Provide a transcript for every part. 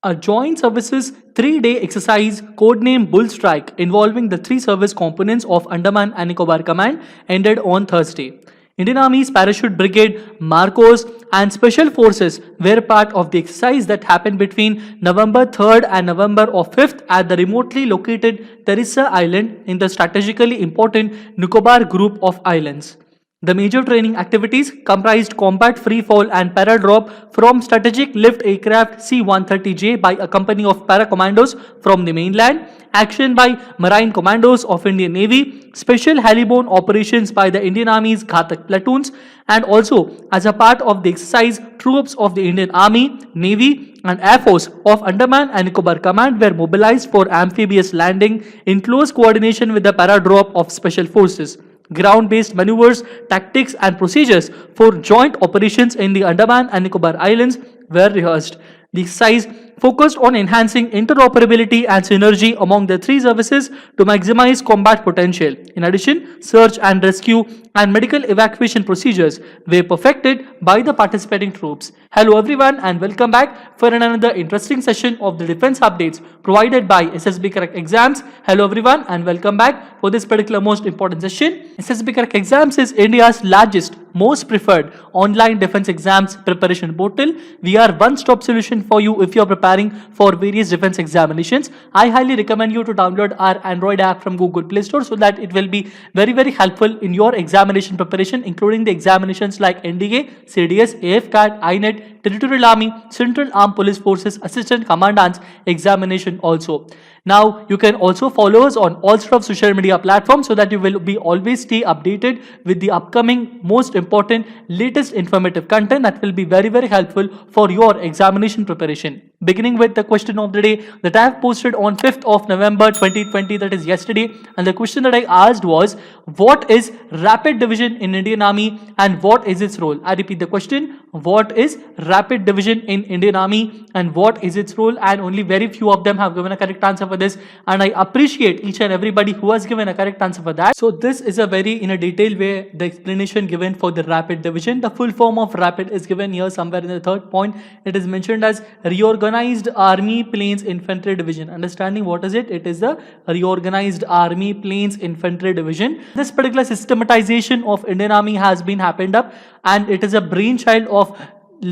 A joint services 3-day exercise codenamed Bull Strike involving the three service components of Andaman and Nicobar Command ended on Thursday. Indian Army's Parachute Brigade, Marcos, and Special Forces were part of the exercise that happened between November 3rd and November 5th at the remotely located Teresa Island in the strategically important Nicobar group of islands. The major training activities comprised combat free fall and para drop from strategic lift aircraft C-130J by a company of para commandos from the mainland, action by marine commandos of Indian Navy, special heliborne operations by the Indian Army's Ghatak platoons, and also as a part of the exercise, troops of the Indian Army, Navy, and Air Force of Andaman and Nicobar Command were mobilized for amphibious landing in close coordination with the para drop of special forces. Ground-based maneuvers, tactics and procedures for joint operations in the Andaman and Nicobar Islands were rehearsed. The exercise focused on enhancing interoperability and synergy among the three services to maximize combat potential. In addition, search and rescue and medical evacuation procedures were perfected by the participating troops. Hello everyone and welcome back for another interesting session of the defense updates provided by SSB Correct Exams. Hello everyone and welcome back for this particular most important session. SSB Correct Exams is India's largest, most preferred online defense exams preparation portal. We are one-stop solution for you if you are preparing for various defense examinations. I highly recommend you to download our Android app from Google Play Store so that it will be very helpful in your examination preparation, including the examinations like NDA, CDS, AFCAT, INET, Territorial Army, Central Armed Police Forces, Assistant Commandant's examination also. Now, you can also follow us on all sorts of social media platforms so that you will be always stay updated with the upcoming most important latest informative content that will be very helpful for your examination preparation. Beginning with the question of the day that I have posted on 5th of November 2020, that is yesterday, and the question that I asked was, what is Rapid Division in Indian Army and what is its role? I repeat the question, what is Rapid Division in Indian Army and what is its role? And only very few of them have given a correct answer for this, and I appreciate each and everybody who has given a correct answer for that. So this is a very in a detailed way the explanation given for the Rapid Division. The full form of Rapid is given here somewhere in the third point. It is mentioned as Reorganized Army Planes Infantry Division. Understanding what is it? It is the Reorganized Army Planes Infantry Division. This particular systematization of Indian Army has been happened up, and it is a brainchild of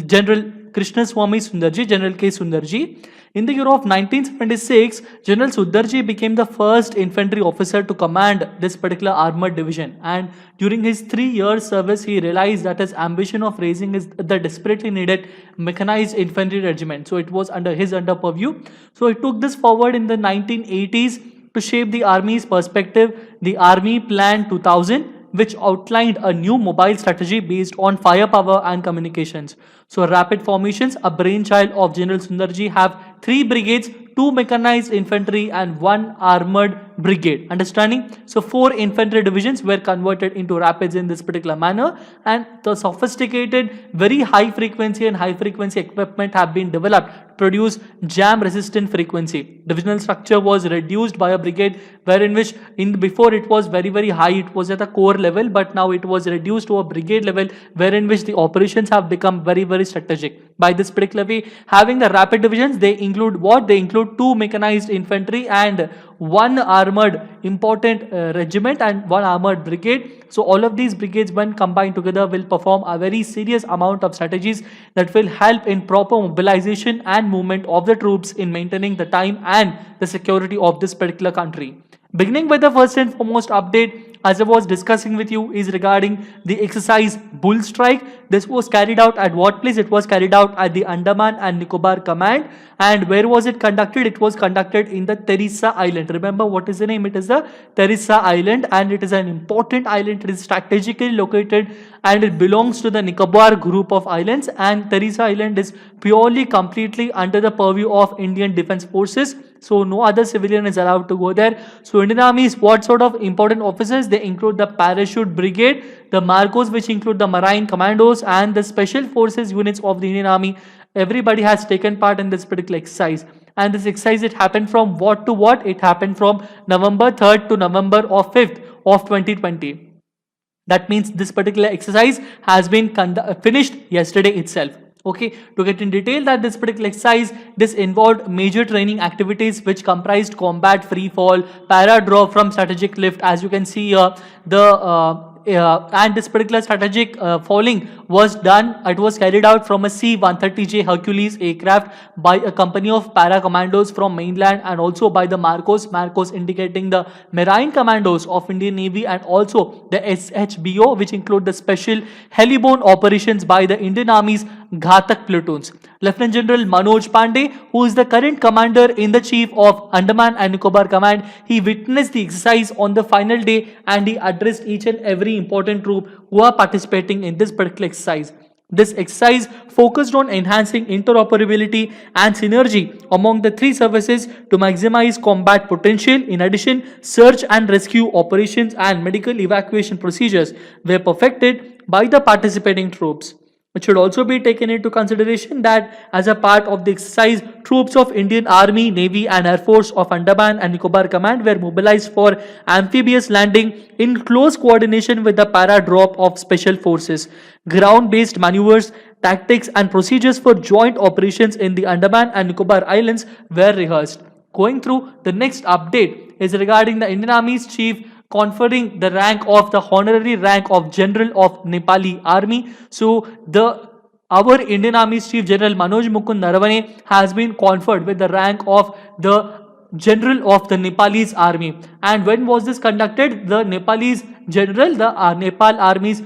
General Krishnaswamy Sundarji, General K. Sundarji. In the year of 1976, General Sundarji became the first infantry officer to command this particular armored division, and during his 3-year service he realized that his ambition of raising the desperately needed mechanized infantry regiment. So it was under his purview. So he took this forward in the 1980s to shape the army's perspective, the Army Plan 2000, which outlined a new mobile strategy based on firepower and communications. So rapid formations, a brainchild of General Sundarji, have 3 brigades, 2 mechanized infantry and 1 armored brigade. Understanding? So 4 infantry divisions were converted into rapids in this particular manner, and the sophisticated, very high frequency and high frequency equipment have been developed to produce jam resistant frequency. Divisional structure was reduced by a brigade wherein which before it was very high, it was at a corps level, but now it was reduced to a brigade level wherein which the operations have become very strategic. By this particular way, having the rapid divisions, they include what? They include 2 mechanized infantry and 1 armored important regiment and 1 armored brigade. So all of these brigades, when combined together, will perform a very serious amount of strategies that will help in proper mobilization and movement of the troops in maintaining the time and the security of this particular country. Beginning with the first and foremost update, as I was discussing with you, is regarding the exercise Bull Strike. This was carried out at what place? It was carried out at the Andaman and Nicobar Command. And where was it conducted? It was conducted in the Teresa Island. Remember what is the name? It is the Teresa Island, and it is an important island. It is strategically located and it belongs to the Nicobar group of islands, and Teresa Island is purely completely under the purview of Indian Defence Forces. So no other civilian is allowed to go there. So Indian Army is what sort of important officers? They include the Parachute Brigade, the Marcos, which include the Marine Commandos, and the Special Forces units of the Indian Army. Everybody has taken part in this particular exercise. And this exercise, it happened from what to what? It happened from November 3rd to November 5th of 2020. That means this particular exercise has been finished yesterday itself. Okay, to get in detail that this particular exercise, this involved major training activities which comprised combat, free fall, para drop from strategic lift. As you can see here, and this particular strategic falling was done. It was carried out from a C-130J Hercules aircraft by a company of para commandos from mainland, and also by the Marcos indicating the marine commandos of Indian Navy, and also the SHBO, which include the special heliborne operations by the Indian Army's Ghatak platoons. Lieutenant General Manoj Pandey, who is the current commander in the chief of Andaman and Nicobar Command, he witnessed the exercise on the final day and he addressed each and every important troop who are participating in this particular exercise. This exercise focused on enhancing interoperability and synergy among the three services to maximize combat potential. In addition, search and rescue operations and medical evacuation procedures were perfected by the participating troops. It should also be taken into consideration that as a part of the exercise, troops of Indian Army, Navy and Air Force of Andaman and Nicobar Command were mobilized for amphibious landing in close coordination with the para drop of special forces. Ground-based maneuvers, tactics and procedures for joint operations in the Andaman and Nicobar Islands were rehearsed. Going through the next update is regarding the Indian Army's chief conferring the rank of the honorary rank of General of Nepali Army. So our Indian Army's Chief General Manoj Mukund Naravane has been conferred with the rank of the General of the Nepalese Army. And when was this conducted? The Nepalese General, the Nepal Army's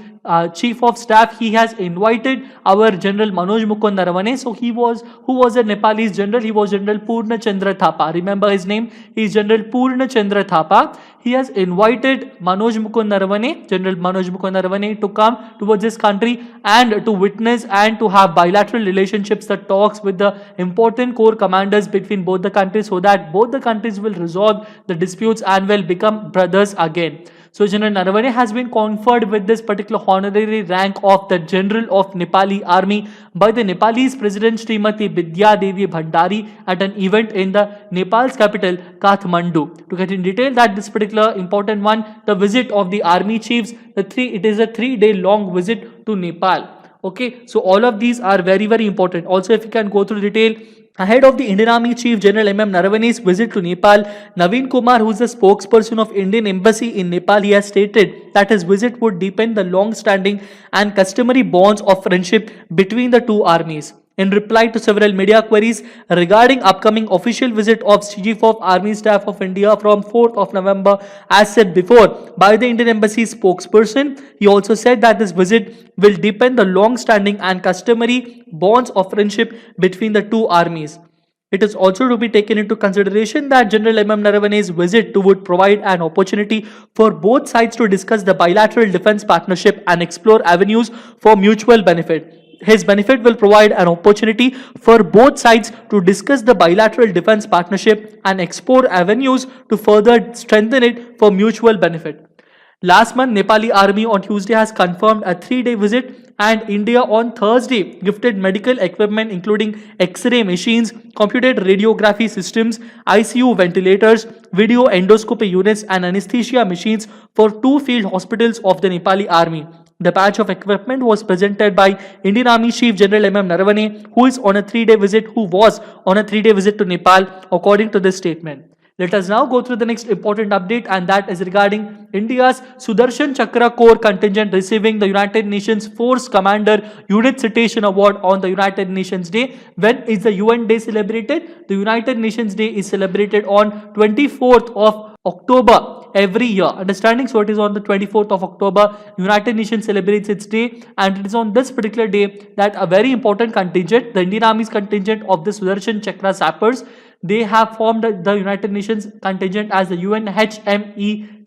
Chief of Staff, he has invited our General Manoj Mukund Naravane. So who was a Nepalese general? He was General Purna Chandra Thapa. Remember his name? He is General Purna Chandra Thapa. He has invited Manoj Mukund Naravane, General Manoj Mukund Naravane, to come towards this country and to witness and to have bilateral relationships, the talks with the important core commanders between both the countries, so that both the countries will resolve the disputes and will become brothers again. So General Naravane has been conferred with this particular honorary rank of the General of Nepali Army by the Nepalese President Srimati Vidya Devi Bhandari at an event in the Nepal's capital Kathmandu. To get in detail that this particular important one, the visit of the army chiefs, it is a 3-day long visit to Nepal. Okay, so all of these are very, very important. Also, if you can go through detail, ahead of the Indian Army Chief General M.M. Naravane's visit to Nepal, Naveen Kumar, who is the spokesperson of Indian Embassy in Nepal, he has stated that his visit would deepen the long-standing and customary bonds of friendship between the two armies. In reply to several media queries regarding upcoming official visit of Chief of Army Staff of India from 4th of November, as said before by the Indian Embassy spokesperson, he also said that this visit will deepen the long-standing and customary bonds of friendship between the two armies. It is also to be taken into consideration that General M.M. Naravane's visit would provide an opportunity for both sides to discuss the bilateral defense partnership and explore avenues for mutual benefit. His benefit will provide an opportunity for both sides to discuss the bilateral defense partnership and explore avenues to further strengthen it for mutual benefit. Last month, Nepali Army on Tuesday has confirmed a 3-day visit, and India on Thursday gifted medical equipment including X-ray machines, computed radiography systems, ICU ventilators, video endoscopy units and anesthesia machines for 2 field hospitals of the Nepali Army. The batch of equipment was presented by Indian Army Chief General M.M. Naravane, who was on a 3-day visit to Nepal, according to this statement. Let us now go through the next important update, and that is regarding India's Sudarshan Chakra Corps contingent receiving the United Nations Force Commander Unit Citation Award on the United Nations Day. When is the UN Day celebrated? The United Nations Day is celebrated on 24th of October every year. Understanding? So it is on the 24th of October, United Nations celebrates its day, and it is on this particular day that a very important contingent, the Indian Army's contingent of the Sudarshan Chakra Sappers, they have formed the United Nations contingent as the UNHMEC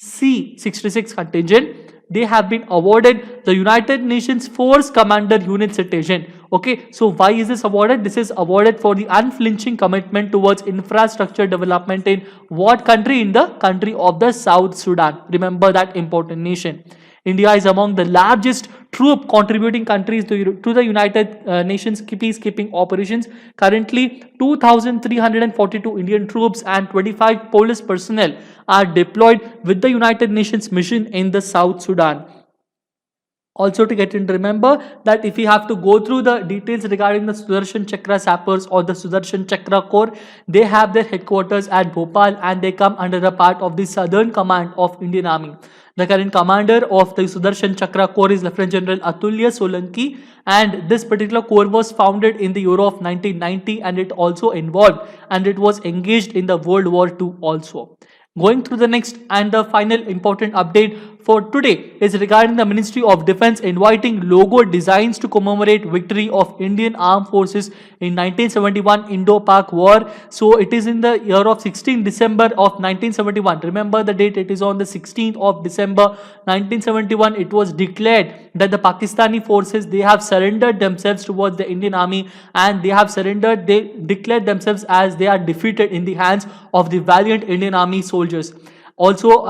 66 contingent. They have been awarded the United Nations Force Commander Unit Citation. Okay, so why is this awarded? This is awarded for the unflinching commitment towards infrastructure development in what country? In the country of the South Sudan. Remember that important nation. India is among the largest troop contributing countries to the United Nations peacekeeping operations. Currently, 2,342 Indian troops and 25 police personnel are deployed with the United Nations mission in the South Sudan. Also to get in, remember that if you have to go through the details regarding the Sudarshan Chakra Sappers or the Sudarshan Chakra Corps, they have their headquarters at Bhopal and they come under the part of the Southern Command of Indian Army. The current commander of the Sudarshan Chakra Corps is Lieutenant General Atulya Solanki, and this particular corps was founded in the year of 1990 and it also involved and it was engaged in the World War II also. Going through the next and the final important update for today is regarding the Ministry of Defense inviting logo designs to commemorate victory of Indian Armed Forces in 1971 Indo-Pak War. So it is in the year of 16 December of 1971. Remember the date, it is on the 16th of December 1971. It was declared that the Pakistani forces, they have surrendered themselves towards the Indian Army and they declared themselves as they are defeated in the hands of the valiant Indian Army soldiers. Also,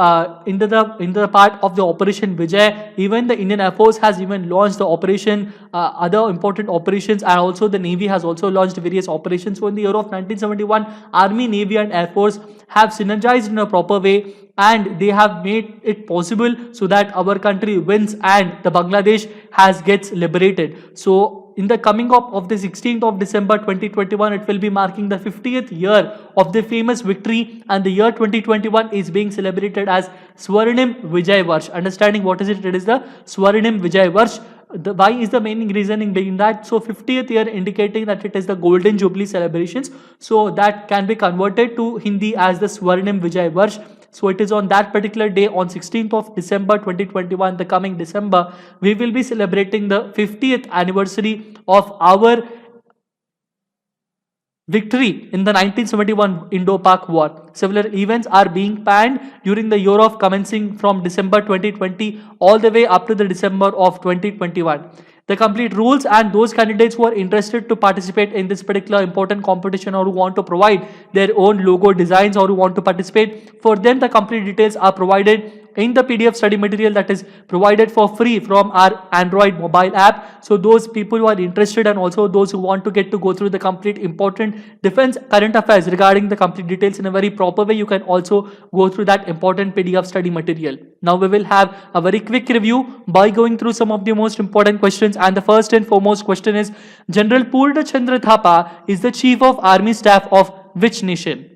in the part of the Operation Vijay, even the Indian Air Force has even launched the operation, other important operations, and also the Navy has also launched various operations. So in the year of 1971, Army, Navy and Air Force have synergized in a proper way and they have made it possible so that our country wins and the Bangladesh gets liberated. So in the coming up of the 16th of December 2021, it will be marking the 50th year of the famous victory, and the year 2021 is being celebrated as Swarnim Vijay Varsh. Understanding what is it? It is the Swarnim Vijay Varsh. Why is the main reasoning being that? So 50th year indicating that it is the Golden Jubilee celebrations. So that can be converted to Hindi as the Swarnim Vijay Varsh. So it is on that particular day, on 16th of December 2021, the coming December, we will be celebrating the 50th anniversary of our victory in the 1971 Indo-Pak War. Several events are being planned during the year of commencing from December 2020 all the way up to the December of 2021. The complete rules and those candidates who are interested to participate in this particular important competition or who want to provide their own logo designs or who want to participate, for them the complete details are provided in the PDF study material that is provided for free from our Android mobile app. So those people who are interested and also those who want to get to go through the complete important defense current affairs regarding the complete details in a very proper way, you can also go through that important PDF study material. Now we will have a very quick review by going through some of the most important questions, and the first and foremost question is, General Purna Chandra Thapa is the Chief of Army Staff of which nation?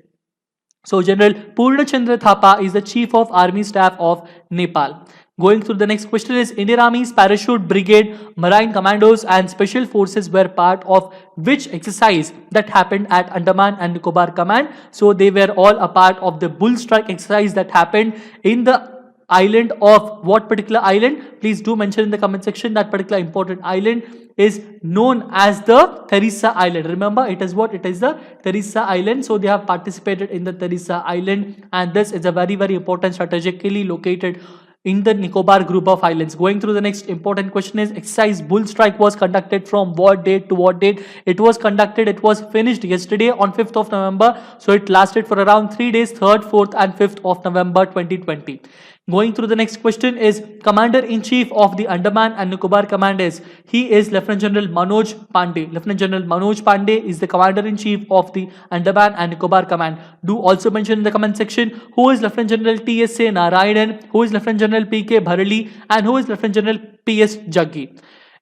So General Purna Chandra Thapa is the Chief of Army Staff of Nepal. Going through the next question is, Indian Army's Parachute Brigade, Marine Commandos and Special Forces were part of which exercise that happened at Andaman and Nicobar Command? So they were all a part of the Bull Strike exercise that happened in the island of what particular island? Please do mention in the comment section. That particular important island is known as the Teresa Island. Remember, it is what? It is the Teresa Island. So they have participated in the Teresa Island, and this is a very, very important, strategically located in the Nicobar group of islands. Going through the next important question is, exercise Bull Strike was conducted from what date to what date? It was finished yesterday on 5th of November. So it lasted for around 3 days, 3rd, 4th and 5th of November 2020. Going through the next question is, Commander-in-Chief of the Andaman and Nicobar Command is, he is Lieutenant General Manoj Pandey. Lieutenant General Manoj Pandey is the Commander-in-Chief of the Andaman and Nicobar Command. Do also mention in the comment section who is Lieutenant General T.S.A. Narayanan, who is Lieutenant General P.K. Bharali and who is Lieutenant General P.S. Jaggi.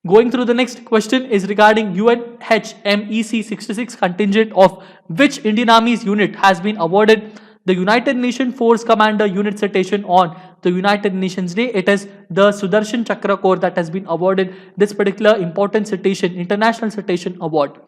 Going through the next question is regarding UNHMEC 66 contingent of which Indian Army's unit has been awarded the United Nations Force Commander Unit Citation on the United Nations Day. It is the Sudarshan Chakra Corps that has been awarded this particular important citation, International Citation Award.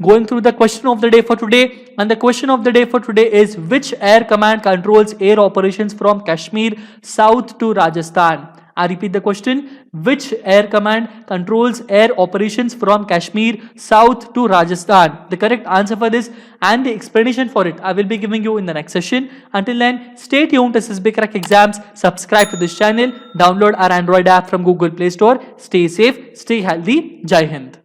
Going through the question of the day for today, and the question of the day for today is, which air command controls air operations from Kashmir south to Rajasthan? I repeat the question, which air command controls air operations from Kashmir south to Rajasthan? The correct answer for this and the explanation for it I will be giving you in the next session. Until then, stay tuned to SSB Crack Exams, subscribe to this channel, download our Android app from Google Play Store, stay safe, stay healthy, Jai Hind.